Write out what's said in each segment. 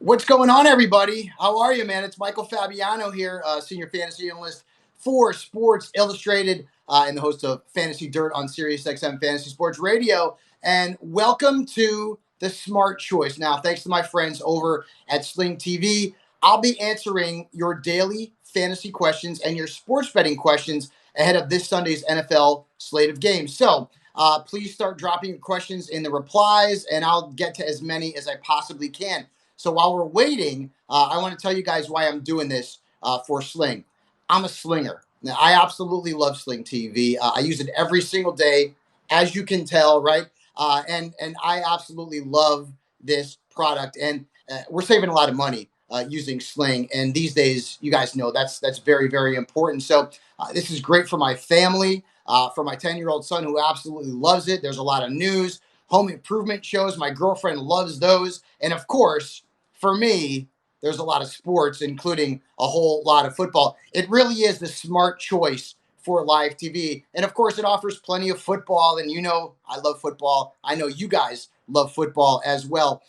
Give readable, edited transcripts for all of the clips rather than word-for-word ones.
What's going on, everybody? How are you, man? It's Michael Fabiano here, senior fantasy analyst for Sports Illustrated and the host of Fantasy Dirt on SiriusXM Fantasy Sports Radio. And welcome to the Smart Choice. Now, thanks to my friends over at SlingTV, I'll be answering your daily fantasy questions and your sports betting questions ahead of this Sunday's NFL slate of games. So, please start dropping your questions in the replies, and I'll get to as many as I possibly can. So while we're waiting, I want to tell you guys why I'm doing this for Sling. I'm a slinger. Now, I absolutely love Sling TV. I use it every single day, as you can tell, right? And I absolutely love this product, and we're saving a lot of money using Sling. And these days, you guys know that's very, very important. So this is great for my family, for my 10-year-old son who absolutely loves it. There's a lot of news, home improvement shows. My girlfriend loves those, and of course, for me, there's a lot of sports, including a whole lot of football. It really is the smart choice for live TV. And of course, it offers plenty of football. And you know, I love football. I know you guys love football as well.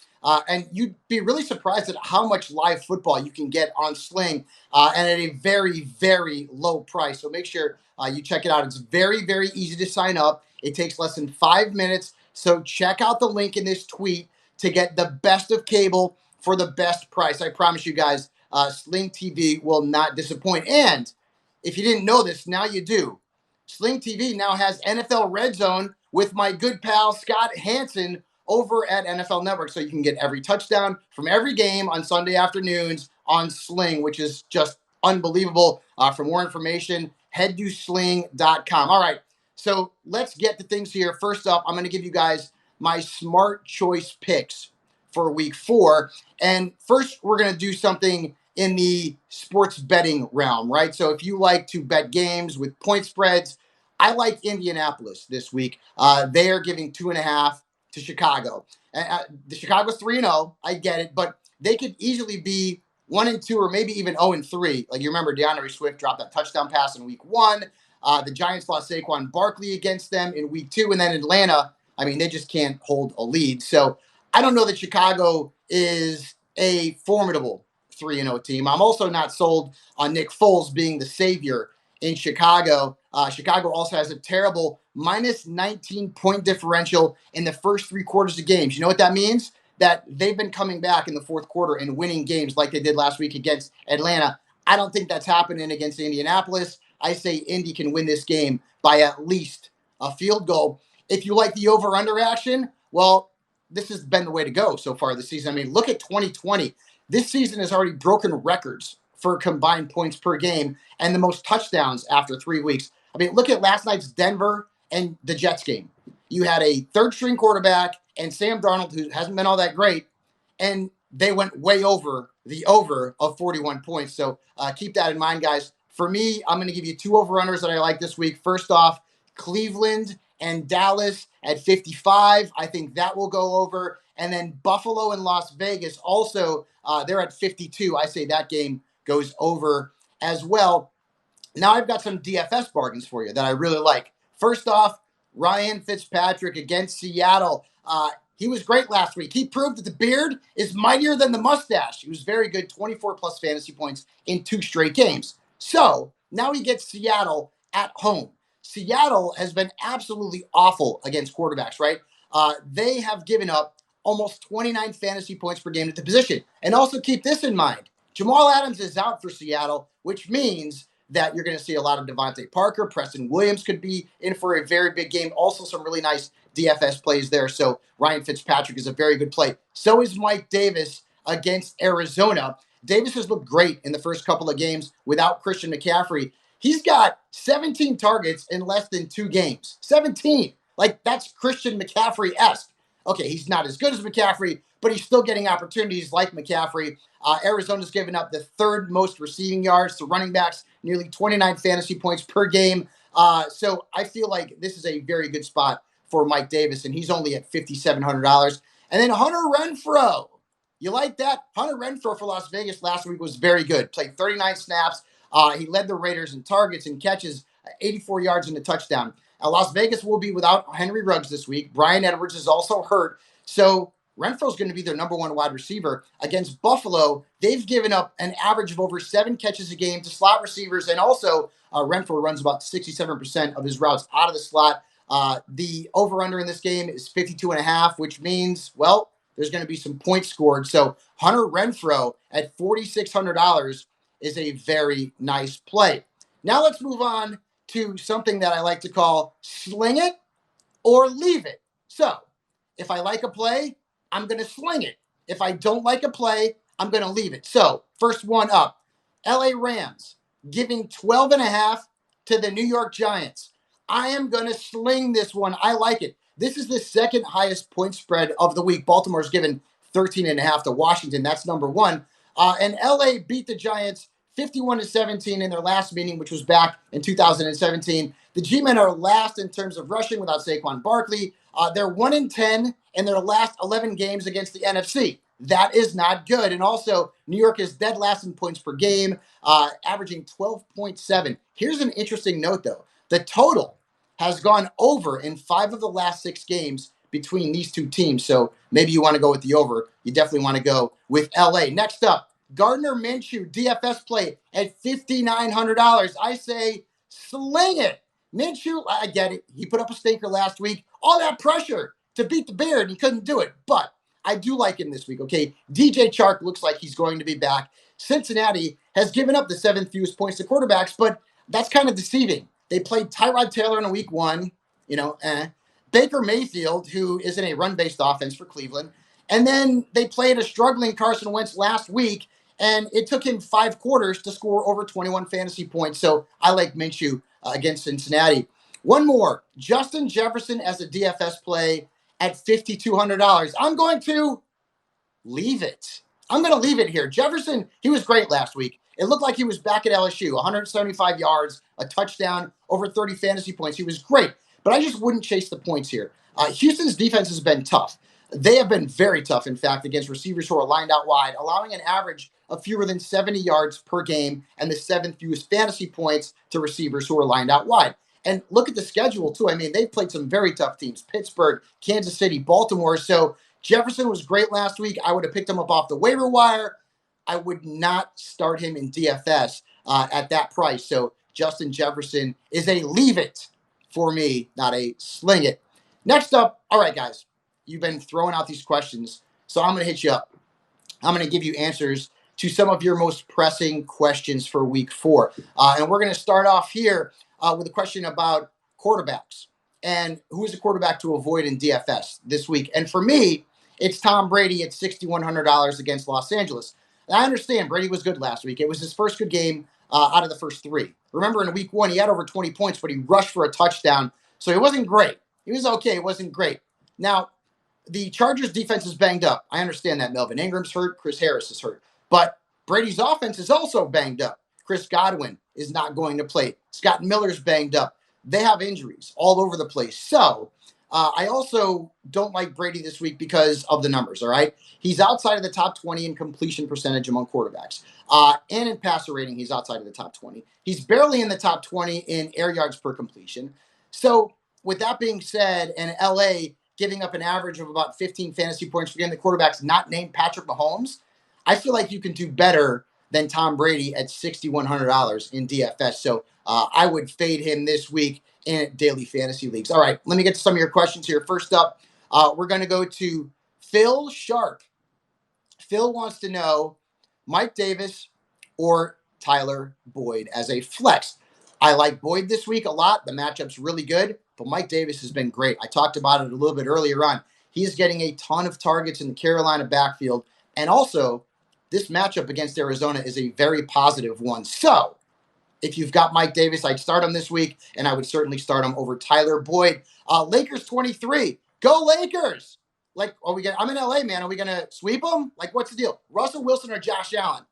And you'd be really surprised at how much live football you can get on Sling and at a very, very low price. So make sure you check it out. It's very, very easy to sign up. It takes less than 5 minutes. So check out the link in this tweet to get the best of cable for the best price. I promise you guys, Sling TV will not disappoint. And if you didn't know this, now you do. Sling TV now has NFL Red Zone with my good pal Scott Hansen over at NFL Network. So you can get every touchdown from every game on Sunday afternoons on Sling, which is just unbelievable. For more information, head to sling.com. All right, so let's get to things here. First up, I'm going to give you guys my smart choice picks for week 4. And first, we're going to do something in the sports betting realm, right? So if you like to bet games with point spreads, I like Indianapolis this week. They are giving 2.5 to Chicago. The Chicago's 3-0. I get it, but they could easily be 1-2 or maybe even 0-3. Like you remember, DeAndre Swift dropped that touchdown pass in week 1. The Giants lost Saquon Barkley against them in week 2, and then Atlanta, I mean, they just can't hold a lead. So I don't know that Chicago is a formidable 3-0 team. I'm also not sold on Nick Foles being the savior in Chicago. Chicago also has a terrible minus 19 point differential in the first 3 quarters of games. You know what that means? That they've been coming back in the fourth quarter and winning games like they did last week against Atlanta. I don't think that's happening against Indianapolis. I say Indy can win this game by at least a field goal. If you like the over-under action, well, this has been the way to go so far this season. I mean, look at 2020. This season has already broken records for combined points per game and the most touchdowns after 3 weeks. I mean, look at last night's Denver and the Jets game. You had a third-string quarterback and Sam Darnold, who hasn't been all that great, and they went way over the over of 41 points. So keep that in mind, guys. For me, I'm going to give you 2 over-unders that I like this week. First off, Cleveland and Dallas at 55. I think that will go over. And then Buffalo and Las Vegas also, they're at 52. I say that game goes over as well. Now I've got some DFS bargains for you that I really like. First off, Ryan Fitzpatrick against Seattle. He was great last week. He proved that the beard is mightier than the mustache. He was very good, 24 plus fantasy points in 2 straight games. So now he gets Seattle at home. Seattle has been absolutely awful against quarterbacks, right? They have given up almost 29 fantasy points per game at the position. And also keep this in mind. Jamal Adams is out for Seattle, which means that you're going to see a lot of Devontae Parker. Preston Williams could be in for a very big game. Also some really nice DFS plays there. So Ryan Fitzpatrick is a very good play. So is Mike Davis against Arizona. Davis has looked great in the first couple of games without Christian McCaffrey. He's got 17 targets in less than 2 games. 17. Like, that's Christian McCaffrey-esque. Okay, he's not as good as McCaffrey, but he's still getting opportunities like McCaffrey. Arizona's given up the 3rd most receiving yards to running backs, nearly 29 fantasy points per game. So I feel like this is a very good spot for Mike Davis, and he's only at $5,700. And then Hunter Renfrow. You like that? Hunter Renfrow for Las Vegas last week was very good. Played 39 snaps. He led the Raiders in targets and catches, 84 yards and a touchdown. Las Vegas will be without Henry Ruggs this week. Brian Edwards is also hurt. So Renfro's going to be their number one wide receiver. Against Buffalo, they've given up an average of over 7 catches a game to slot receivers, and also Renfro runs about 67% of his routes out of the slot. The over-under in this game is 52.5, which means, well, there's going to be some points scored. So Hunter Renfrow at $4,600 is a very nice play. Now let's move on to something that I like to call sling it or leave it. So if I like a play, I'm going to sling it. If I don't like a play, I'm going to leave it. So first one up, LA Rams giving 12.5 to the New York Giants. I am going to sling this one. I like it. This is the second highest point spread of the week. Baltimore's given 13.5 to Washington. That's number one. And LA beat the Giants 51-17 in their last meeting, which was back in 2017. The G-men are last in terms of rushing without Saquon Barkley. They're 1-10 in their last 11 games against the NFC. That is not good. And also, New York is dead last in points per game, averaging 12.7. Here's an interesting note, though. The total has gone over in 5 of the last 6 games between these two teams. So maybe you want to go with the over. You definitely want to go with LA. Next up, Gardner Minshew, DFS play at $5,900. I say sling it. Minshew, I get it. He put up a stinker last week. All that pressure to beat the Bears, and he couldn't do it. But I do like him this week, okay? DJ Chark looks like he's going to be back. Cincinnati has given up the 7th fewest points to quarterbacks, but that's kind of deceiving. They played Tyrod Taylor in week 1, Baker Mayfield, who is in a run-based offense for Cleveland. And then they played a struggling Carson Wentz last week, and it took him 5 quarters to score over 21 fantasy points. So I like Minshew against Cincinnati. One more, Justin Jefferson as a DFS play at $5,200. I'm going to leave it. I'm going to leave it here. Jefferson, he was great last week. It looked like he was back at LSU, 175 yards, a touchdown, over 30 fantasy points. He was great, but I just wouldn't chase the points here. Houston's defense has been tough. They have been very tough, in fact, against receivers who are lined out wide, allowing an average of fewer than 70 yards per game and the 7th fewest fantasy points to receivers who are lined out wide. And look at the schedule, too. I mean, they've played some very tough teams, Pittsburgh, Kansas City, Baltimore. So Jefferson was great last week. I would have picked him up off the waiver wire. I would not start him in DFS at that price. So Justin Jefferson is a leave it for me, not a sling it. Next up, all right, guys, you've been throwing out these questions, so I'm going to hit you up. I'm going to give you answers to some of your most pressing questions for week 4. And we're going to start off here with a question about quarterbacks and who is a quarterback to avoid in DFS this week. And for me, it's Tom Brady at $6,100 against Los Angeles. I understand Brady was good last week. It was his first good game out of the first 3. Remember, in week 1, he had over 20 points, but he rushed for a touchdown. So it wasn't great. He was okay. It wasn't great. Now, the Chargers defense is banged up. I understand that. Melvin Ingram's hurt. Chris Harris is hurt. But Brady's offense is also banged up. Chris Godwin is not going to play. Scott Miller's banged up. They have injuries all over the place. So I also don't like Brady this week because of the numbers, all right? He's outside of the top 20 in completion percentage among quarterbacks. And in passer rating, he's outside of the top 20. He's barely in the top 20 in air yards per completion. So with that being said, and LA giving up an average of about 15 fantasy points per game, the quarterback's not named Patrick Mahomes, I feel like you can do better than Tom Brady at $6,100 in DFS. So I would fade him this week in daily fantasy leagues. All right, let me get to some of your questions here. First up, we're going to go to Phil Sharp. Phil wants to know Mike Davis or Tyler Boyd as a flex. I like Boyd this week a lot. The matchup's really good, but Mike Davis has been great. I talked about it a little bit earlier on. He's getting a ton of targets in the Carolina backfield. And also, this matchup against Arizona is a very positive one. So if you've got Mike Davis, I'd start him this week, and I would certainly start him over Tyler Boyd. Lakers 23. Go Lakers! Like, I'm in LA, man. Are we going to sweep them? Like, what's the deal? Russell Wilson or Josh Allen?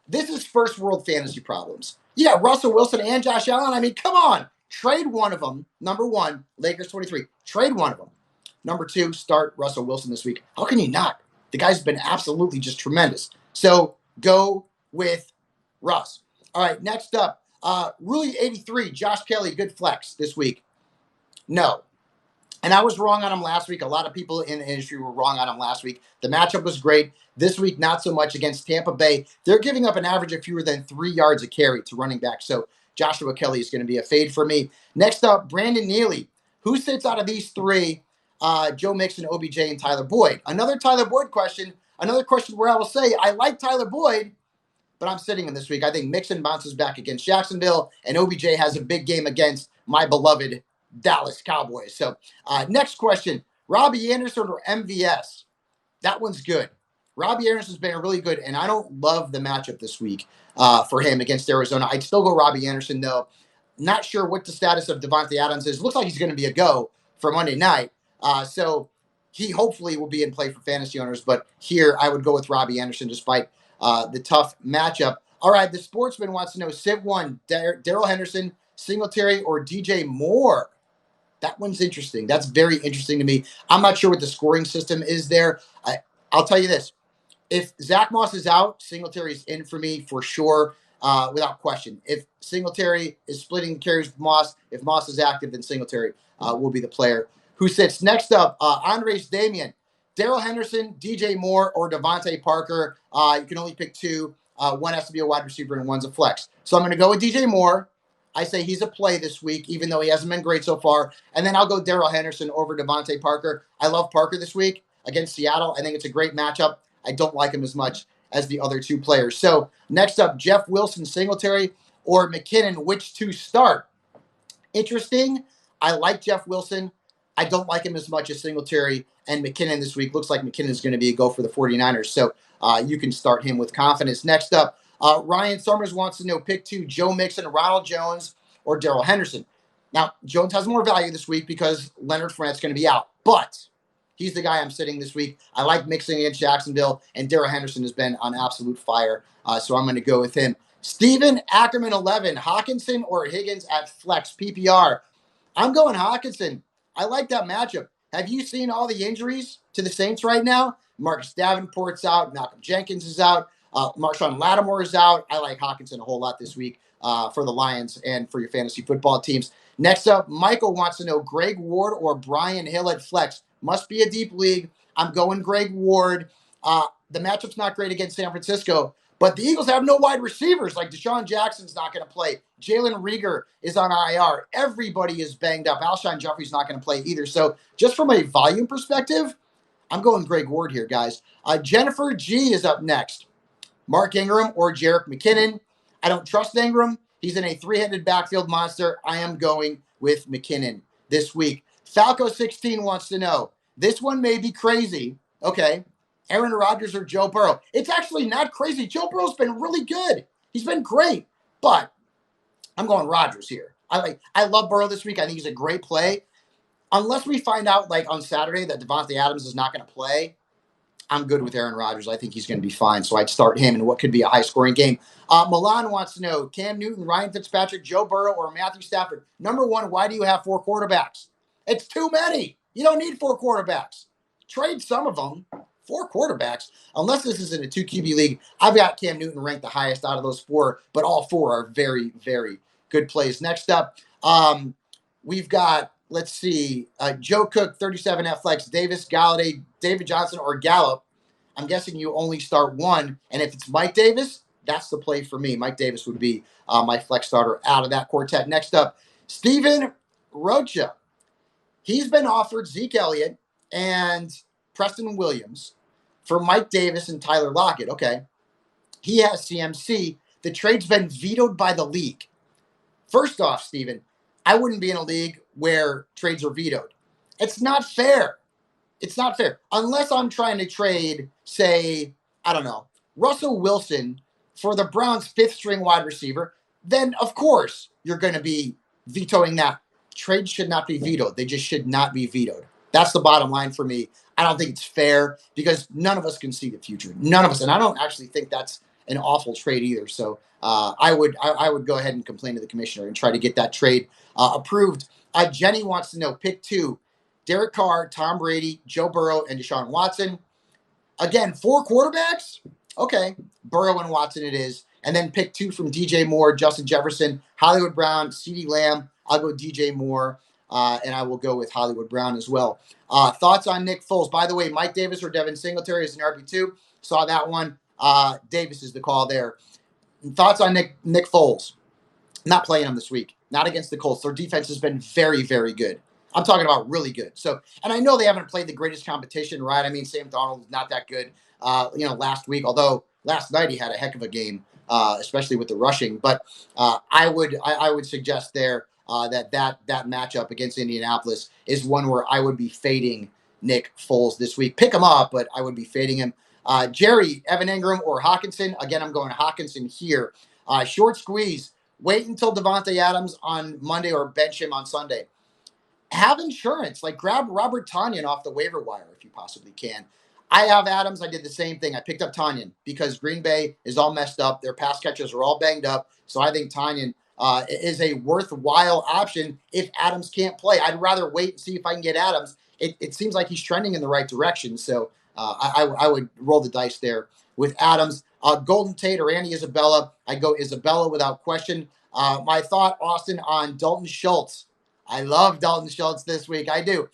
This is first world fantasy problems. Yeah, Russell Wilson and Josh Allen. I mean, come on. Trade one of them. Number 1, Lakers 23. Trade one of them. Number 2, start Russell Wilson this week. How can you not? The guy's been absolutely just tremendous. So go with Russ. All right, next up, Ruley 83, Josh Kelly, good flex this week. No. And I was wrong on him last week. A lot of people in the industry were wrong on him last week. The matchup was great. This week, not so much against Tampa Bay. They're giving up an average of fewer than 3 yards a carry to running back. So Joshua Kelly is going to be a fade for me. Next up, Brandon Neely. Who sits out of these three? Joe Mixon, OBJ, and Tyler Boyd. Another Tyler Boyd question. Another question where I will say I like Tyler Boyd, but I'm sitting him this week. I think Mixon bounces back against Jacksonville, and OBJ has a big game against my beloved Dallas Cowboys. So next question, Robbie Anderson or MVS? That one's good. Robbie Anderson's been really good, and I don't love the matchup this week for him against Arizona. I'd still go Robbie Anderson, though. Not sure what the status of Devontae Adams is. Looks like he's going to be a go for Monday night. So he hopefully will be in play for fantasy owners. But here I would go with Robbie Anderson despite the tough matchup. All right, the Sportsman wants to know, Civ 1, Darrell Henderson, Singletary, or DJ Moore? That one's interesting. That's very interesting to me. I'm not sure what the scoring system is there. I'll tell you this. If Zach Moss is out, Singletary is in for me for sure, without question. If Singletary is splitting the carries with Moss, if Moss is active, then Singletary will be the player who sits. Next up, Andres Damian, Darrell Henderson, DJ Moore, or Devontae Parker. You can only pick two. One has to be a wide receiver and one's a flex. So I'm going to go with DJ Moore. I say he's a play this week, even though he hasn't been great so far. And then I'll go Darrell Henderson over Devontae Parker. I love Parker this week against Seattle. I think it's a great matchup. I don't like him as much as the other two players. So next up, Jeff Wilson, Singletary, or McKinnon, which to start? Interesting. I like Jeff Wilson. I don't like him as much as Singletary and McKinnon this week. Looks like McKinnon is going to be a go for the 49ers. So you can start him with confidence. Next up, Ryan Summers wants to know, pick two, Joe Mixon, Ronald Jones, or Darrell Henderson. Now, Jones has more value this week because Leonard Fournette's going to be out. But he's the guy I'm sitting this week. I like Mixon against Jacksonville, and Darrell Henderson has been on absolute fire. So I'm going to go with him. Steven Ackerman, 11, Hawkinson or Higgins at flex PPR. I'm going Hawkinson. I like that matchup. Have you seen all the injuries to the Saints right now? Marcus Davenport's out. Malcolm Jenkins is out. Marshawn Lattimore is out. I like Hawkinson a whole lot this week for the Lions and for your fantasy football teams. Next up, Michael wants to know, Greg Ward or Brian Hill at flex. Must be a deep league. I'm going Greg Ward. The matchup's not great against San Francisco, but the Eagles have no wide receivers. Like Deshaun Jackson's not going to play. Jalen Reagor is on IR. Everybody is banged up. Alshon Jeffrey's not going to play either. So just from a volume perspective, I'm going Greg Ward here, guys. Jennifer G is up next. Mark Ingram or Jerick McKinnon. I don't trust Ingram. He's in a three-headed backfield monster. I am going with McKinnon this week. Falco16 wants to know, this one may be crazy. Okay. Aaron Rodgers or Joe Burrow. It's actually not crazy. Joe Burrow's been really good. He's been great. But I'm going Rodgers here. I love Burrow this week. I think he's a great play. Unless we find out, like on Saturday, that Devontae Adams is not going to play, I'm good with Aaron Rodgers. I think he's going to be fine. So I'd start him in what could be a high-scoring game. Milan wants to know, Cam Newton, Ryan Fitzpatrick, Joe Burrow, or Matthew Stafford. Number one, why do you have 4 quarterbacks? It's too many. You don't need 4 quarterbacks. Trade some of them. 4 quarterbacks. Unless this is in a 2 QB league, I've got Cam Newton ranked the highest out of those 4, but all 4 are very, very good plays. Next up, we've got, let's see, Joe Cook, 37 at flex, Davis, Galladay, David Johnson, or Gallup. I'm guessing you only start one. And if it's Mike Davis, that's the play for me. Mike Davis would be my flex starter out of that quartet. Next up, Steven Rocha. He's been offered Zeke Elliott and Preston Williams for Mike Davis and Tyler Lockett. Okay. He has CMC. The trade's been vetoed by the league. First off, Steven, I wouldn't be in a league where trades are vetoed. It's not fair. It's not fair. Unless I'm trying to trade, say, I don't know, Russell Wilson for the Browns' 5th string wide receiver, then of course you're going to be vetoing that. Trades should not be vetoed. They just should not be vetoed. That's the bottom line for me. I don't think it's fair because none of us can see the future. None of us. And I don't actually think that's an awful trade either. So I would go ahead and complain to the commissioner and try to get that trade approved. Jenny wants to know, pick 2, Derek Carr, Tom Brady, Joe Burrow, and Deshaun Watson. Again, 4 quarterbacks? Okay, Burrow and Watson it is. And then pick 2 from DJ Moore, Justin Jefferson, Hollywood Brown, CeeDee Lamb. I'll go DJ Moore. and I will go with Hollywood Brown as well. Thoughts on Nick Foles? By the way, Mike Davis or Devin Singletary is an RB2. Saw that one. Davis is the call there. Thoughts on Nick Foles? Not playing him this week. Not against the Colts. Their defense has been very, very good. I'm talking about really good. So, and I know they haven't played the greatest competition, right? I mean, Sam Darnold's not that good, last week, although last night he had a heck of a game, especially with the rushing. But I would suggest there that matchup against Indianapolis is one where I would be fading Nick Foles this week. Pick him up, but I would be fading him. Jerry, Evan Ingram, or Hawkinson. Again, I'm going Hawkinson here. Short squeeze. Wait until Devontae Adams on Monday or bench him on Sunday. Have insurance. Like, grab Robert Tonyan off the waiver wire if you possibly can. I have Adams. I did the same thing. I picked up Tonyan because Green Bay is all messed up. Their pass catchers are all banged up. So I think Tonyan is a worthwhile option if Adams can't play. I'd rather wait and see if I can get Adams. It seems like he's trending in the right direction. So I would roll the dice there with Adams. Golden Tate or Andy Isabella. I go Isabella without question. My thought, Austin, on Dalton Schultz. I love Dalton Schultz this week. I do.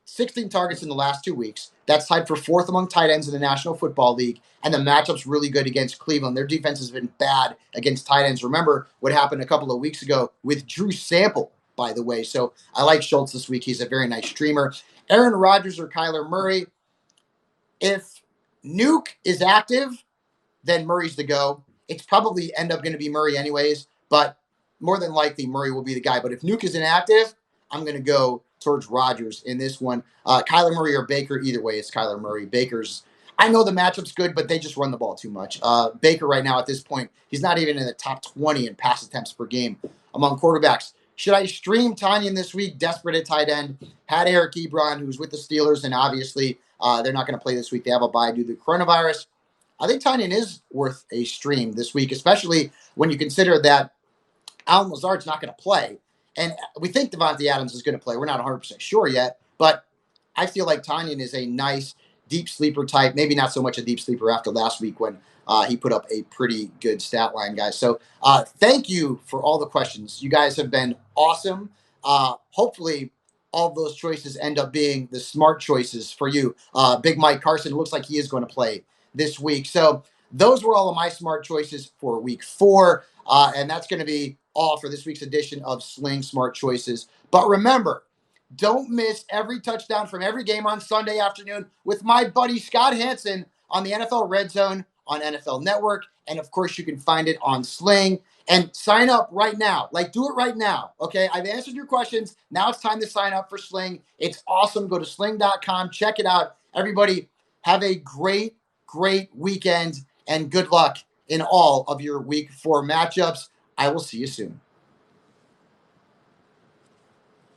16 targets in the last 2 weeks. That's tied for fourth among tight ends in the National Football League. And the matchup's really good against Cleveland. Their defense has been bad against tight ends. Remember what happened a couple of weeks ago with Drew Sample, by the way. So I like Schultz this week. He's a very nice streamer. Aaron Rodgers or Kyler Murray. If Nuke is active, then Murray's the go. It's probably end up going to be Murray anyways, but more than likely Murray will be the guy. But if Nuke is inactive, I'm going to go towards Rodgers in this one. Kyler Murray or Baker, either way, it's Kyler Murray. Baker's, I know the matchup's good, but they just run the ball too much. Baker right now at this point, he's not even in the top 20 in pass attempts per game among quarterbacks. Should I stream Tonyan this week? Desperate at tight end. Had Eric Ebron, who's with the Steelers, and obviously they're not going to play this week. They have a bye due to the coronavirus. I think Tonyan is worth a stream this week, especially when you consider that Allen Lazard's not going to play. And we think Devontae Adams is going to play. We're not 100% sure yet, but I feel like Tonyan is a nice deep sleeper type. Maybe not so much a deep sleeper after last week when he put up a pretty good stat line, guys. So thank you for all the questions. You guys have been awesome. Hopefully all of those choices end up being the smart choices for you. Big Mike Carson looks like he is going to play this week. So those were all of my smart choices for week 4. And that's going to be all for this week's edition of Sling Smart Choices. But remember, don't miss every touchdown from every game on Sunday afternoon with my buddy Scott Hansen on the NFL Red Zone on NFL Network. And of course, you can find it on Sling. And sign up right now. Like, do it right now. Okay, I've answered your questions. Now it's time to sign up for Sling. It's awesome. Go to sling.com. Check it out. Everybody, have a great weekend and good luck in all of your week 4 matchups. I will see you soon.